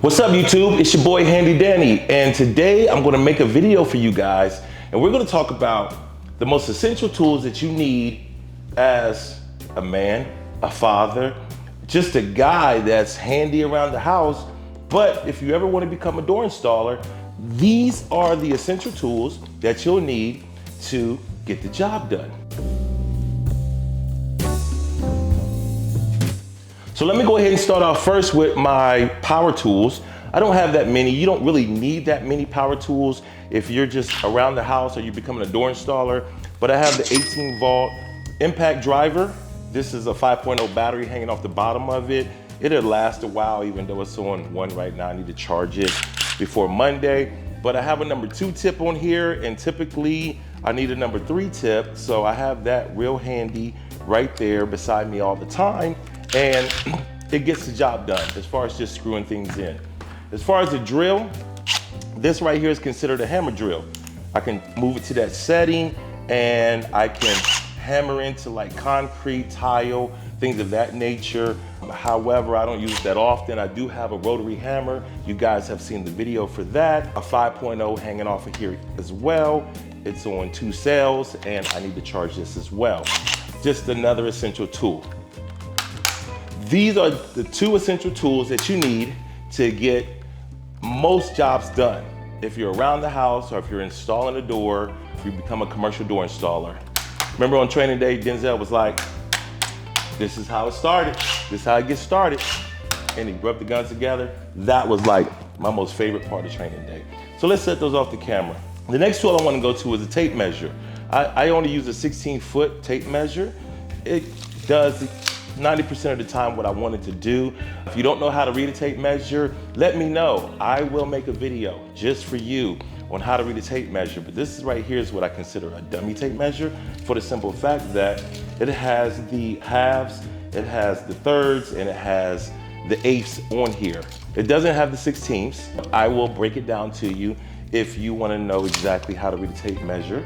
What's up YouTube? It's your boy Handy Danny, and today I'm gonna make a video for you guys, and we're gonna talk about the most essential tools that you need as a man, a father, just a guy that's handy around the house. But if you ever want to become a door installer, these are the essential tools that you'll need to get the job done. So let me go ahead and start off first with my power tools. I don't have that many. You don't really need that many power tools if you're just around the house or you're becoming a door installer. But I have the 18 volt impact driver. This is a 5.0 battery hanging off the bottom of it. It'll last a while, even though it's on one right now. I need to charge it before Monday. But I have a number 2 tip on here, and typically I need a number 3 tip. So I have that real handy right there beside me all the time. And it gets the job done as far as just screwing things in. As far as the drill, this right here is considered a hammer drill. I can move it to that setting and I can hammer into like concrete, tile, things of that nature. However, I don't use it that often. I do have a rotary hammer. You guys have seen the video for that. A 5.0 hanging off of here as well. It's on 2 cells and I need to charge this as well. Just another essential tool. These are the 2 essential tools that you need to get most jobs done. If you're around the house or if you're installing a door, if you become a commercial door installer. Remember on training day, Denzel was like, this is how it started. This is how it gets started. And he rubbed the guns together. That was like my most favorite part of training day. So let's set those off the camera. The next tool I want to go to is a tape measure. I only use a 16-foot tape measure. It does 90% of the time what I wanted to do. If you don't know how to read a tape measure, let me know. I will make a video just for you on how to read a tape measure. But this is right here is what I consider a dummy tape measure, for the simple fact that it has the halves, it has the thirds, and it has the eighths on here. It doesn't have the 16ths. I will break it down to you if you want to know exactly how to read a tape measure.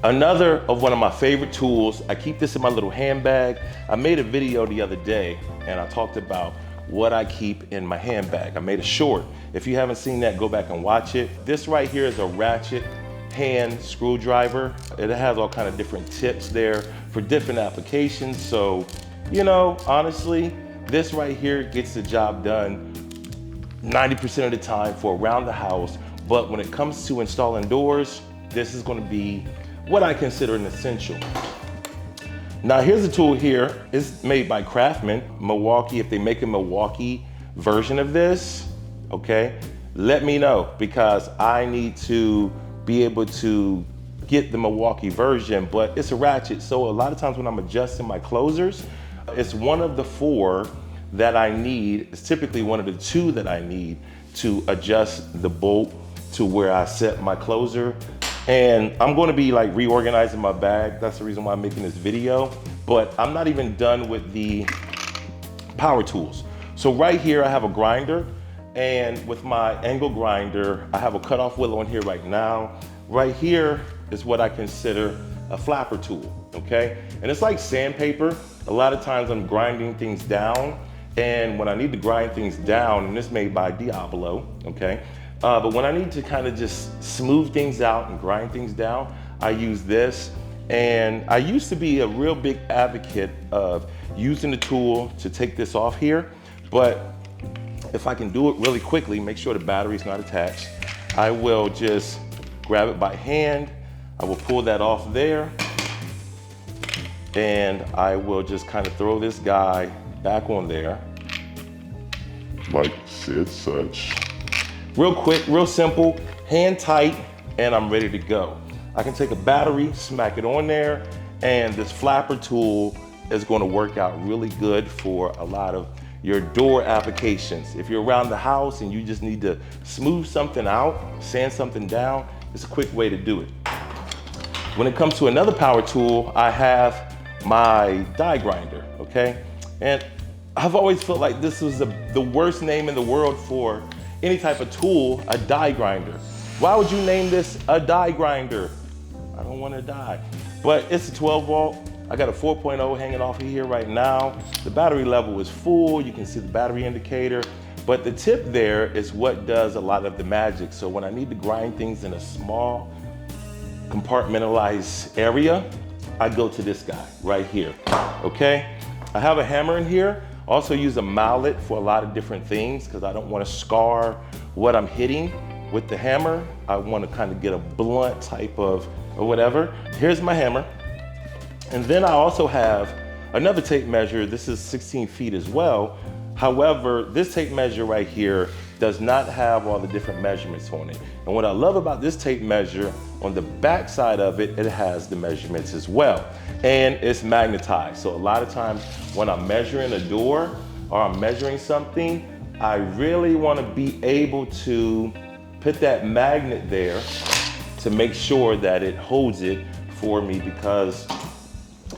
Another of one of my favorite tools, I keep this in my little handbag. I made a video the other day and I talked about what I keep in my handbag. I made a short. If you haven't seen that, go back and watch it. This right here is a Ratchet hand screwdriver. It has all kind of different tips there for different applications. So, you know, honestly, this right here gets the job done 90% of the time for around the house. But when it comes to installing doors, this is going to be what I consider an essential. Now here's a tool here. It's made by Craftsman, Milwaukee. If they make a Milwaukee version of this, okay, let me know, because I need to be able to get the Milwaukee version, but it's a ratchet. So a lot of times when I'm adjusting my closers, it's one of the 4 that I need. It's typically one of the 2 that I need to adjust the bolt to where I set my closer. And I'm going to be like reorganizing my bag. That's the reason why I'm making this video. But I'm not even done with the power tools. So right here I have a grinder, and with my angle grinder, I have a cutoff wheel on here right now. Right here is what I consider a flapper tool, okay? And it's like sandpaper. A lot of times I'm grinding things down, and when I need to grind things down, and this is made by Diablo, okay? But when I need to kind of just smooth things out and grind things down, I use this. And I used to be a real big advocate of using the tool to take this off here. But if I can do it really quickly, make sure the battery's not attached, I will just grab it by hand. I will pull that off there. And I will just kind of throw this guy back on there. Like such. Real quick, real simple, hand tight, and I'm ready to go. I can take a battery, smack it on there, and this flapper tool is going to work out really good for a lot of your door applications. If you're around the house and you just need to smooth something out, sand something down, it's a quick way to do it. When it comes to another power tool, I have my die grinder, okay? And I've always felt like this was the worst name in the world for any type of tool, a die grinder. Why would you name this a die grinder? I don't want to die. But it's a 12 volt. I got a 4.0 hanging off of here right now. The battery level is full. You can see the battery indicator. But the tip there is what does a lot of the magic. So when I need to grind things in a small, compartmentalized area, I go to this guy right here, okay? I have a hammer in here. Also use a mallet for a lot of different things because I don't want to scar what I'm hitting with the hammer. I want to kind of get a blunt type of or whatever. Here's my hammer. And then I also have another tape measure. This is 16 feet as well. However, this tape measure right here does not have all the different measurements on it. And what I love about this tape measure, on the back side of it, it has the measurements as well. And it's magnetized. So a lot of times when I'm measuring a door or I'm measuring something, I really want to be able to put that magnet there to make sure that it holds it for me because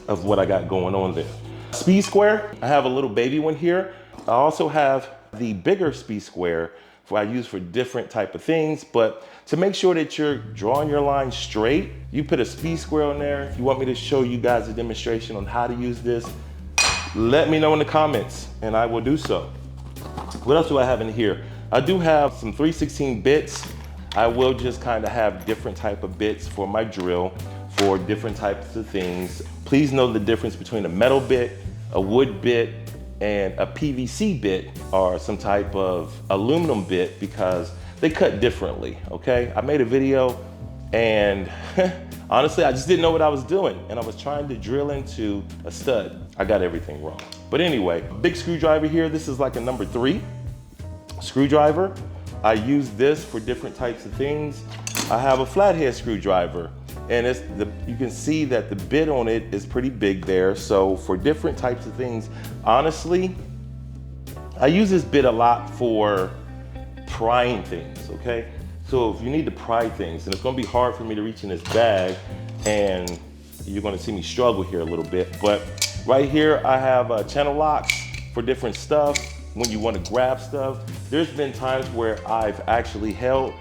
of what I got going on there. Speed square, I have a little baby one here. I also have the bigger speed square I use for different type of things, but to make sure that you're drawing your line straight, you put a speed square on there. If you want me to show you guys a demonstration on how to use this, let me know in the comments and I will do so. What else do I have in here? I do have some 3/16 bits. I will just kind of have different type of bits for my drill for different types of things. Please know the difference between a metal bit, a wood bit, and a PVC bit or some type of aluminum bit because they cut differently, okay? I made a video and honestly, I just didn't know what I was doing and I was trying to drill into a stud. I got everything wrong. But anyway, big screwdriver here. This is like a number 3 screwdriver. I use this for different types of things. I have a flathead screwdriver and you can see that the bit on it is pretty big there. So for different types of things, honestly, I use this bit a lot for prying things, okay? So if you need to pry things, and it's gonna be hard for me to reach in this bag, and you're gonna see me struggle here a little bit, but right here I have channel locks for different stuff. When you wanna grab stuff, there's been times where I've actually held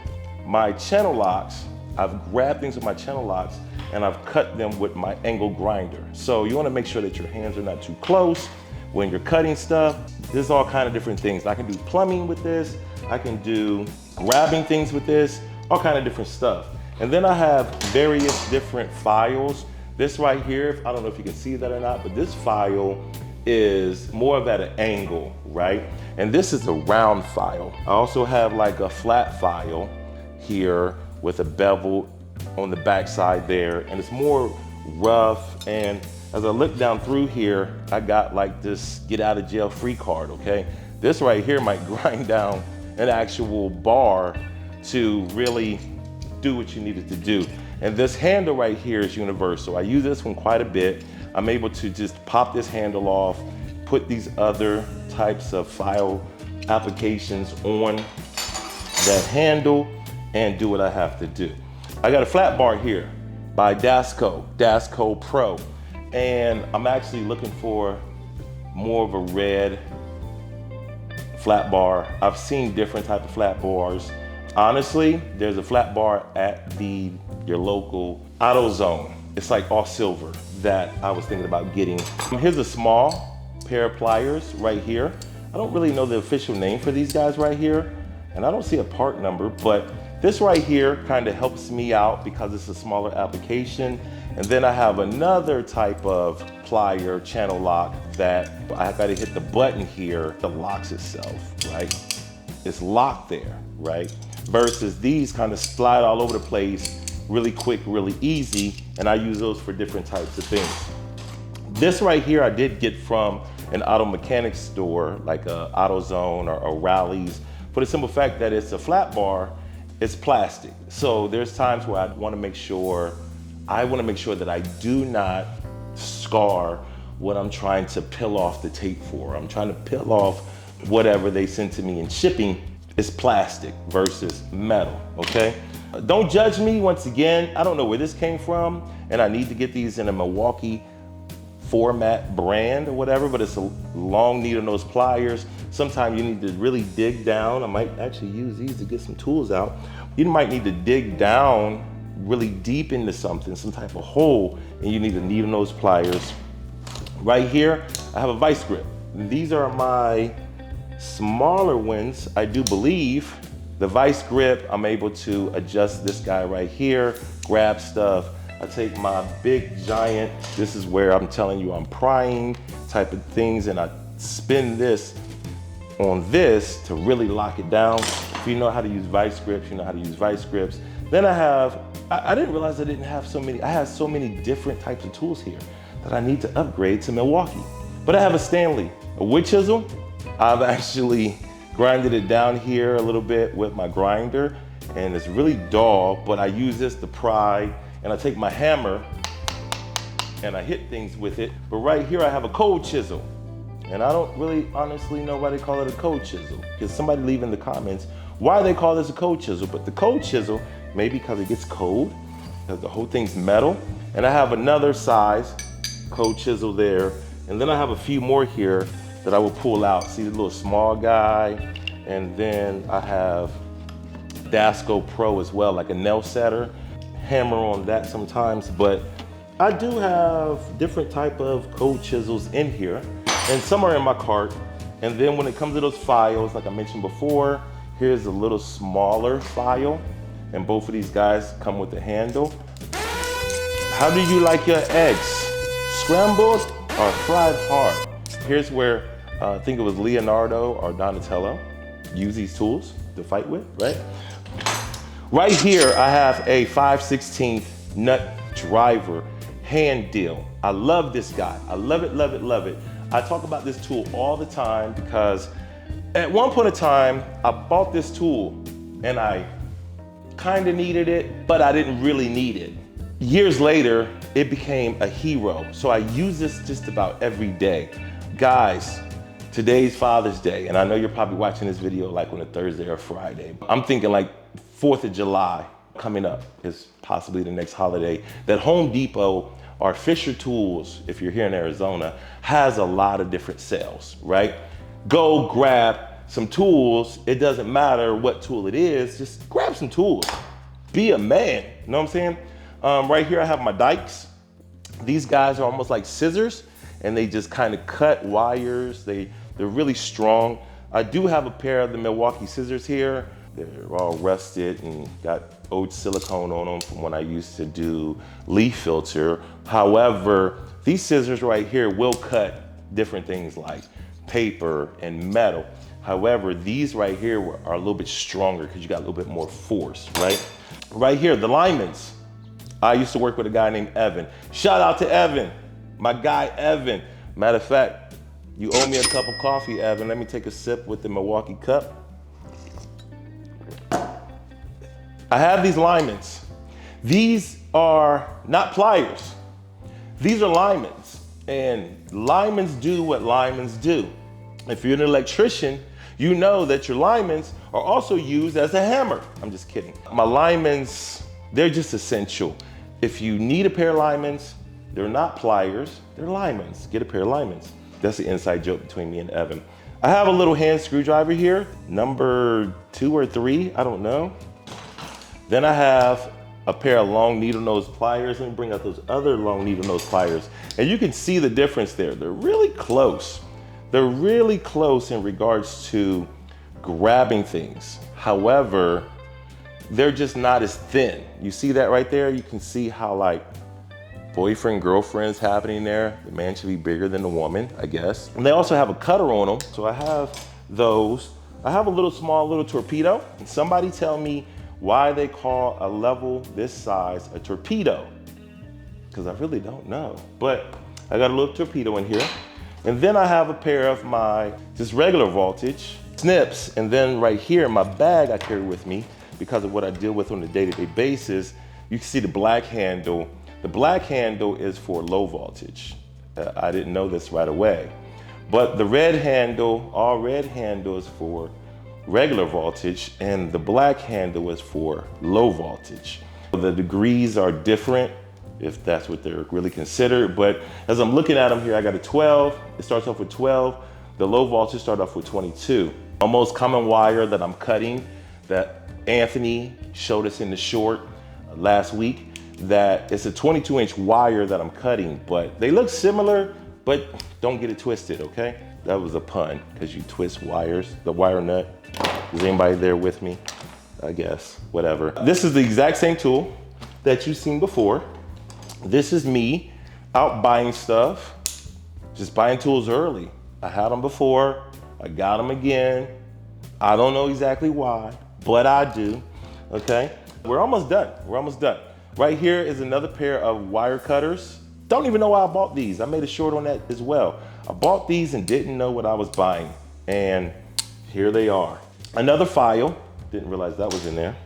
my channel locks, I've grabbed things with my channel locks and I've cut them with my angle grinder. So you wanna make sure that your hands are not too close when you're cutting stuff. There's all kind of different things. I can do plumbing with this. I can do grabbing things with this, all kind of different stuff. And then I have various different files. This right here, I don't know if you can see that or not, but this file is more of at an angle, right? And this is a round file. I also have like a flat file here with a bevel on the back side there, and it's more rough. And as I look down through here, I got like this get out of jail free card, okay? This right here might grind down an actual bar to really do what you needed to do. And this handle right here is universal. I use this one quite a bit. I'm able to just pop this handle off, put these other types of file applications on that handle, and do what I have to do. I got a flat bar here by Dasco Pro, and I'm actually looking for more of a red flat bar. I've seen different type of flat bars. Honestly, there's a flat bar at your local AutoZone. It's like all silver that I was thinking about getting. Here's a small pair of pliers right here. I don't really know the official name for these guys right here, and I don't see a part number, but this right here kind of helps me out because it's a smaller application. And then I have another type of plier channel lock that I gotta hit the button here that locks itself, right? It's locked there, right? Versus these kind of slide all over the place really quick, really easy, and I use those for different types of things. This right here I did get from an auto mechanics store, like a AutoZone or Rally's, for the simple fact that it's a flat bar. It's plastic. So there's times where I want to make sure that I do not scar what I'm trying to peel off the tape for. I'm trying to peel off whatever they send to me in shipping. It's plastic versus metal, okay? Don't judge me once again. I don't know where this came from, and I need to get these in a Milwaukee format brand or whatever, but it's a long needle nose pliers. Sometimes you need to really dig down. I might actually use these to get some tools out. You might need to dig down really deep into something, some type of hole, and you need a needle nose pliers. Right here, I have a vice grip. These are my smaller ones, I do believe, the vice grip, I'm able to adjust this guy right here, grab stuff. I take my big giant, this is where I'm telling you I'm prying type of things, and I spin this on this to really lock it down. If you know how to use vice grips, you know how to use vice grips. Then I didn't realize I didn't have so many, I have so many different types of tools here that I need to upgrade to Milwaukee. But I have a Stanley, a wood chisel. I've actually grinded it down here a little bit with my grinder, and it's really dull, but I use this to pry, and I take my hammer and I hit things with it. But right here I have a cold chisel. And I don't really honestly know why they call it a cold chisel. Because somebody leave in the comments why they call this a cold chisel. But the cold chisel, maybe because it gets cold, because the whole thing's metal. And I have another size cold chisel there. And then I have a few more here that I will pull out. See the little small guy? And then I have Dasco Pro as well, like a nail setter. Hammer on that sometimes. But I do have different type of cold chisels in here. And some are in my cart. And then when it comes to those files, like I mentioned before, here's a little smaller file. And both of these guys come with a handle. How do you like your eggs? Scrambled or fried hard? Here's where I think it was Leonardo or Donatello use these tools to fight with, right? Right here, I have a 5/16 nut driver hand deal. I love this guy. I love it, love it, love it. I talk about this tool all the time because at one point in time, I bought this tool and I kind of needed it, but I didn't really need it. Years later, it became a hero. So I use this just about every day. Guys, today's Father's Day, and I know you're probably watching this video like on a Thursday or Friday. I'm thinking like 4th of July coming up is possibly the next holiday. That Home Depot or Fisher Tools, if you're here in Arizona, has a lot of different sales, right? Go grab some tools. It doesn't matter what tool it is, just grab some tools. Be a man, you know what I'm saying? Right here I have my Dykes. These guys are almost like scissors, and they just kind of cut wires. They're really strong. I do have a pair of the Milwaukee scissors here. They're all rusted and got old silicone on them from when I used to do leaf filter. However, these scissors right here will cut different things like paper and metal. However, these right here are a little bit stronger because you got a little bit more force, right? Right here, the Linemans. I used to work with a guy named Evan. Shout out to Evan, my guy Evan. Matter of fact, you owe me a cup of coffee, Evan. Let me take a sip with the Milwaukee cup. I have these Linemans. These are not pliers. These are Linemans, and Linemans do what Linemans do. If you're an electrician, you know that your Linemans are also used as a hammer. I'm just kidding. My Linemans, they're just essential. If you need a pair of Linemans, they're not pliers, they're Linemans. Get a pair of Linemans. That's the inside joke between me and Evan. I have a little hand screwdriver here, number 2 or 3, I don't know. Then I have a pair of long needle nose pliers. Let me bring out those other long needle nose pliers. And you can see the difference there. They're really close. They're really close in regards to grabbing things. However, they're just not as thin. You see that right there? You can see how like boyfriend, girlfriend's happening there. The man should be bigger than the woman, I guess. And they also have a cutter on them. So I have those. I have a little small little torpedo. And somebody tell me why they call a level this size a torpedo, because I really don't know. But I got a little torpedo in here. And then I have a pair of my just regular voltage Snips. And then right here in my bag I carry with me, because of what I deal with on a day-to-day basis, you can see the black handle. The black handle is for low voltage. I didn't know this right away. But the red handle, all red handle is for regular voltage, and the black handle is for low voltage. The degrees are different, if that's what they're really considered, but as I'm looking at them here, I got a 12. It starts off with 12. The low voltage start off with 22. A most common wire that I'm cutting, that Anthony showed us in the short last week, that it's a 22-inch wire that I'm cutting, but they look similar, but don't get it twisted, okay? That was a pun, because you twist wires, the wire nut. Is anybody there with me? I guess, whatever. This is the exact same tool that you've seen before. This is me out buying stuff, just buying tools early. I had them before, I got them again. I don't know exactly why, but I do, okay? We're almost done, we're almost done. Right here is another pair of wire cutters. Don't even know why I bought these. I made a short on that as well. I bought these and didn't know what I was buying, and here they are. Another file, didn't realize that was in there.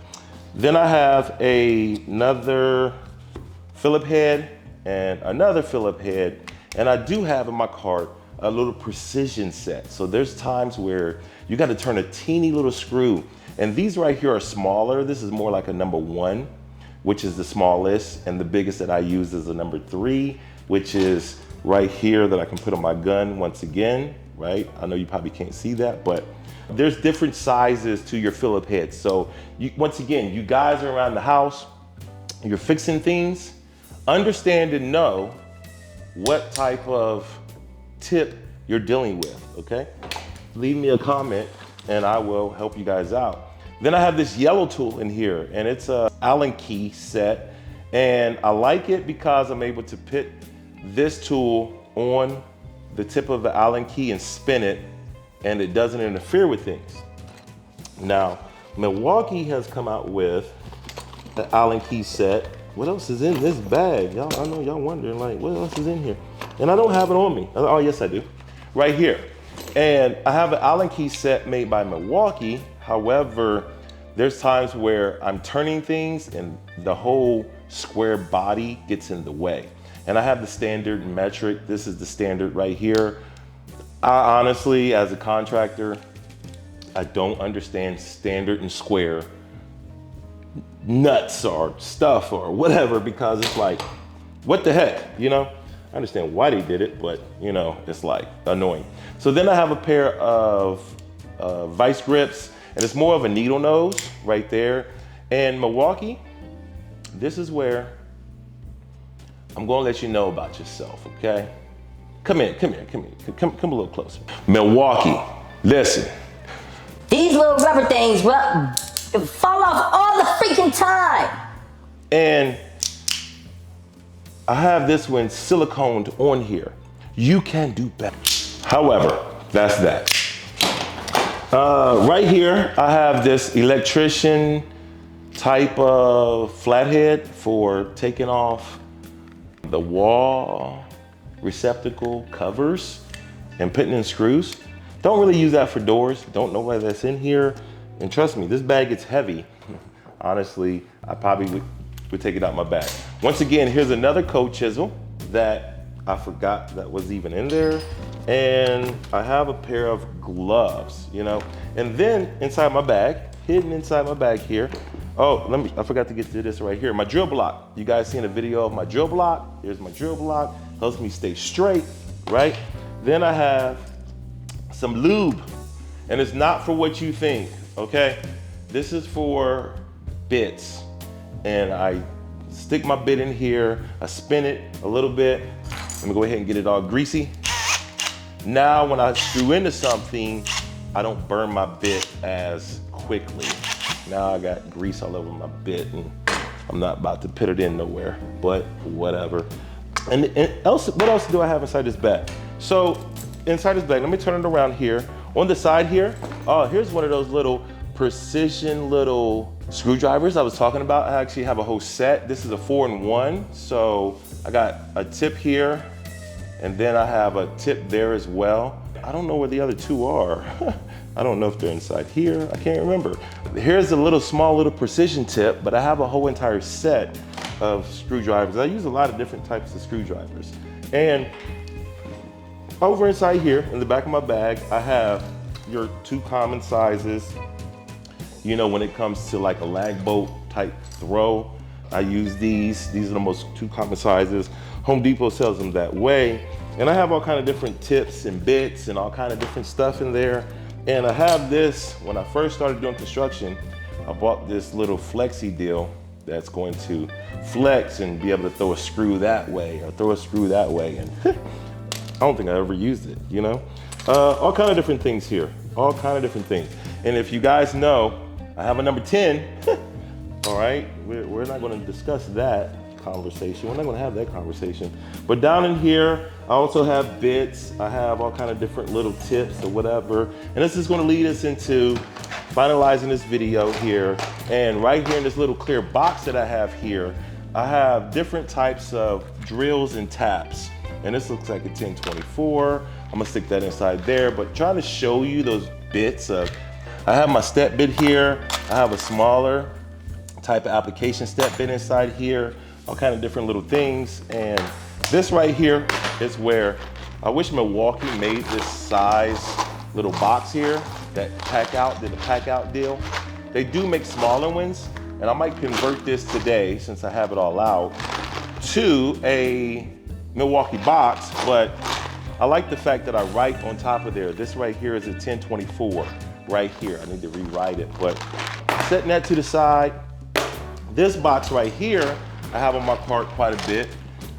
Then I have another Phillip head and another Phillip head, and I do have in my cart a little precision set. So there's times where you got to turn a teeny little screw, and these right here are smaller. This is more like a number 1, which is the smallest, and the biggest that I use is a number 3, which is right here that I can put on my gun once again, right? I know you probably can't see that, but there's different sizes to your Phillip head. So once again, you guys are around the house, you're fixing things, understand and know what type of tip you're dealing with, okay? Leave me a comment and I will help you guys out. Then I have this yellow tool in here, and it's a Allen key set, and I like it because I'm able to put this tool on the tip of the Allen key and spin it, and it doesn't interfere with things. Now, Milwaukee has come out with the Allen key set. What else is in this bag? Y'all, I know y'all wondering, like, what else is in here? And I don't have it on me. Oh, yes, I do. Right here. And I have an Allen key set made by Milwaukee. However, there's times where I'm turning things and the whole square body gets in the way. And I have the standard metric. This is the standard right here. I honestly, as a contractor, I don't understand standard and square nuts or stuff or whatever, because it's like, what the heck, you know? I understand why they did it, but you know, it's like annoying. So then I have a pair of vice grips, and it's more of a needle nose right there. And Milwaukee, this is where I'm gonna let you know about yourself, okay? Come a little closer. Milwaukee, listen. These little rubber things, well, fall off all the freaking time. And I have this one siliconed on here. You can do better. However, that's that. Right here, I have this Electrician type of flathead for taking off the wall receptacle covers and putting in screws. Don't really use that for doors. Don't know why that's in here. And trust me, this bag gets heavy. Honestly, I probably would take it out my bag. Once again, here's another coat chisel that I forgot that was even in there. And I have a pair of gloves, you know. And then inside my bag, hidden inside my bag here, oh, I forgot to get to this right here. My drill block. You guys seen a video of my drill block? Here's my drill block. Helps me stay straight, right? Then I have some lube, and it's not for what you think, okay? This is for bits, and I stick my bit in here, I spin it a little bit. Let me go ahead and get it all greasy. Now when I screw into something, I don't burn my bit as quickly. Now I got grease all over my bit, and I'm not about to put it in nowhere, but whatever. And what else do I have inside this bag? So inside this bag, let me turn it around here. On the side here, oh, here's one of those little precision little screwdrivers I was talking about. I actually have a whole set. This is a 4-in-1. So I got a tip here, and then I have a tip there as well. I don't know where the other two are. I don't know if they're inside here. I can't remember. Here's a small little precision tip, but I have a whole entire set of screwdrivers. I use a lot of different types of screwdrivers. And over inside here, in the back of my bag, I have your 2 common sizes. You know, when it comes to like a lag bolt type throw, I use these. These are the most 2 common sizes. Home Depot sells them that way. And I have all kind of different tips and bits and all kind of different stuff in there. And I have this, when I first started doing construction, I bought this little Flexi-Deal that's going to flex and be able to throw a screw that way or throw a screw that way. And I don't think I ever used it, you know? All kind of different things here. All kind of different things. And if you guys know, I have a number 10. All right, we're not going to discuss that conversation. We're not going to have that conversation. But down in here, I also have bits. I have all kind of different little tips or whatever. And this is going to lead us into finalizing this video here. And right here in this little clear box that I have here, I have different types of drills and taps. And this looks like a 1024. I'm gonna stick that inside there, but trying to show you those bits of, I have my step bit here. I have a smaller type of application step bit inside here, all kind of different little things. And this right here is where I wish Milwaukee made this size little box here that did the pack out deal. They do make smaller ones, and I might convert this today, since I have it all out, to a Milwaukee box. But I like the fact that I write on top of there. This right here is a 1024 right here. I need to rewrite it, but setting that to the side. This box right here, I have on my cart quite a bit,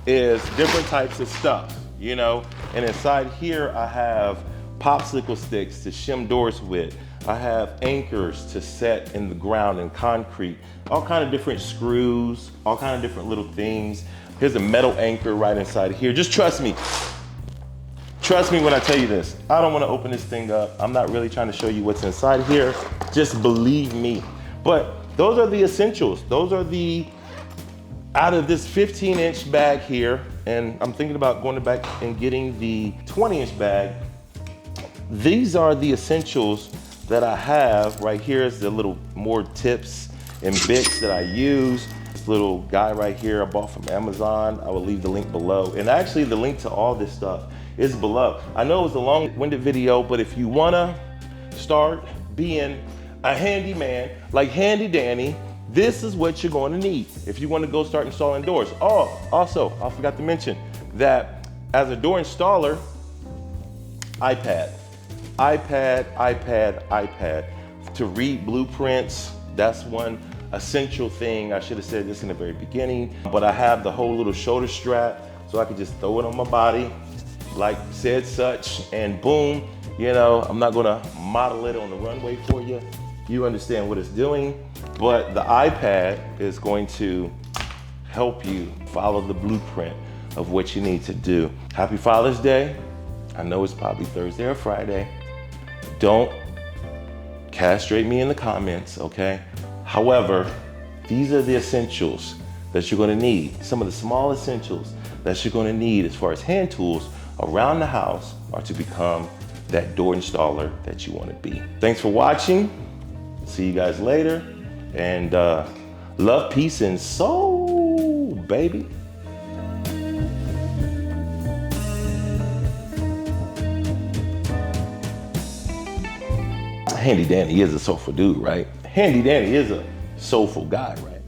is different types of stuff, you know? And inside here, I have popsicle sticks to shim doors with. I have anchors to set in the ground in concrete, all kind of different screws, all kind of different little things. Here's a metal anchor right inside here. Just trust me. Trust me when I tell you this. I don't want to open this thing up. I'm not really trying to show you what's inside here. Just believe me. But those are the essentials. Those are the, out of this 15-inch bag here, and I'm thinking about going back and getting the 20-inch bag. These are the essentials that I have. Right here is the little more tips and bits that I use. This little guy right here I bought from Amazon. I will leave the link below. And actually the link to all this stuff is below. I know it was a long-winded video, but if you wanna start being a handyman, like Handy Danny, this is what you're going to need if you want to go start installing doors. Oh, also, I forgot to mention that as a door installer, iPad. To read blueprints, that's one essential thing. I should have said this in the very beginning, but I have the whole little shoulder strap, so I could just throw it on my body, like said such, and boom, you know, I'm not gonna model it on the runway for you. You understand what it's doing, but the iPad is going to help you follow the blueprint of what you need to do. Happy Father's Day. I know it's probably Thursday or Friday. Don't castrate me in the comments, okay? However, these are the essentials that you're gonna need. Some of the small essentials that you're gonna need as far as hand tools around the house are to become that door installer that you wanna be. Thanks for watching. See you guys later. And love, peace, and soul, baby. Handy Danny is a soulful dude, right? Handy Danny is a soulful guy, right?